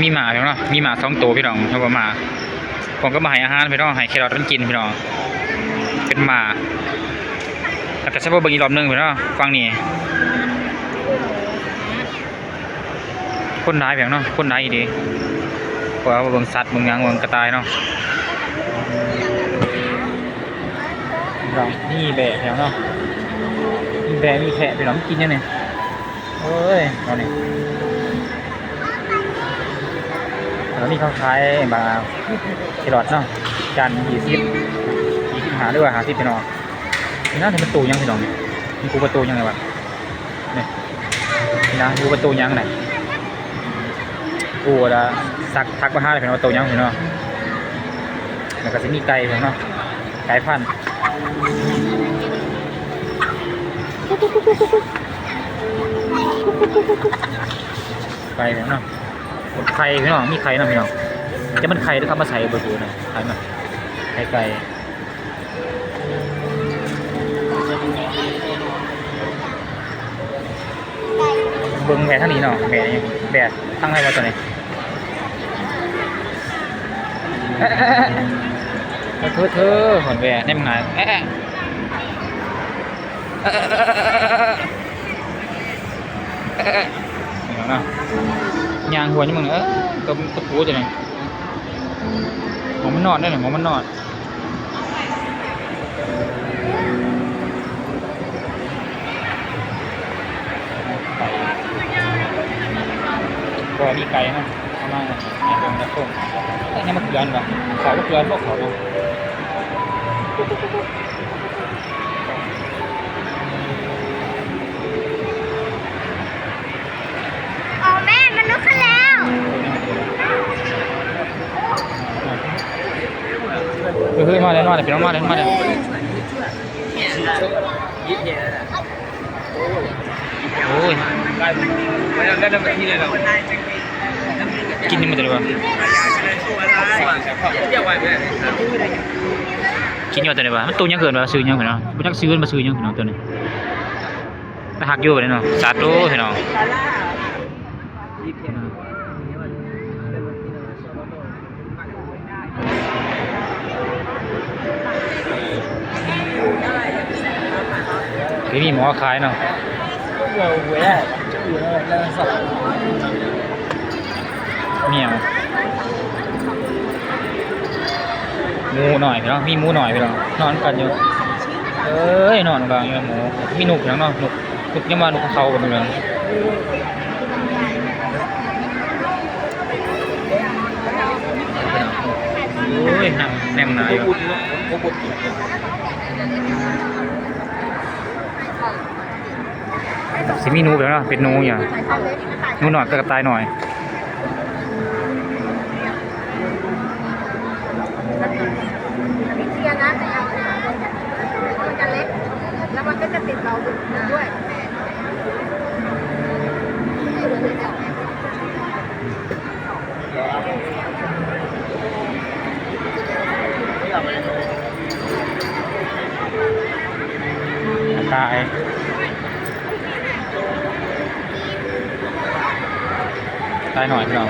มีหมาพี่น้องมีหมา2 ตัวพี่น้องเขาก็มาผมก็มาให้อาหารพี่น้องให้แครอทมันกินพี่น้องเป็นหมาแล้วก็ใช้พวกเบิ่งอีกรอบนึงพี่น้องฟังนี่คนร้ายแบบเนาะคนร้ายอีดีเพราะว่าเบิ่งสัตว์เบิ่งหยังเบิ่งกระต่ายเนาะนี่แบะแถวเนาะมีแบะมีแพะพี่น้องกินยังไงเอ้ยเอาเนี่ยแล้วนี่เขาขายมาแครอทเนาะจาน25ด้วย50พี่น้องนี่น่าจะเป็นตูยังพี่น้องมีกูประตูยังไงวะเนี่ยนะกูประตูยังไหนกูจะสักทักมา5เลยพี่น้องประตูยังพี่น้องแล้วก็จะมีไก่พี่น้องไก่พันไก่พี่น้องไข่พี่น้องมีไข่นะพี่น้องจะมันไข่ด้วยครับมาใส่ประตูหน่อยไข่มาไก่เบิ้งแม่ท่านนี้เนาะแม่แบบตั้งให้มาตัวนี้เธอหอนแหวนได้มั้งไงนี่เนาะยางหัวนี่มึงตัวปูจะไหนหมอมันนอนได้ไหมหมอมันนอนก็มีไก่นะเอามาเนี่ยทำกระต้มนี่มันเกลือนปะเขาเกลือนพวกเขาเนาะอ๋อแม่มันลุกขึ้นแล้วเฮ้ยมาเลยเป็นน้องมาเลยโอ้ยกินนี่มันจะได้ปะกินยอดตัวไหนปะมันตัวยังเกินปะซื้อยังเหรอเนาะกูจักซื้อมาซื้อยังเหรอเนาะตัวนี้ไปหักอยู่ไปเลยเนาะสัตว์โอ้ยเนาะที่มีหมอขายเนาะเมียวมูหน่อยพี่น้องมีมูหน่อยพี่น้องนอนกันอยู่นอนกันอยู่หมูมีหนุกอย่างเนาะหนุกยังมาหนุกเขากันเลยโอ้ยแนมหนาอยู่สิมีนูแบบนั้นเป็นนูอย่างนูหน่อยก็กระต่ายหน่อยเทียนะแต่มันจะเล็กแล้วมันก็จะติดเราด้วยตายหน่อยพี่น้อง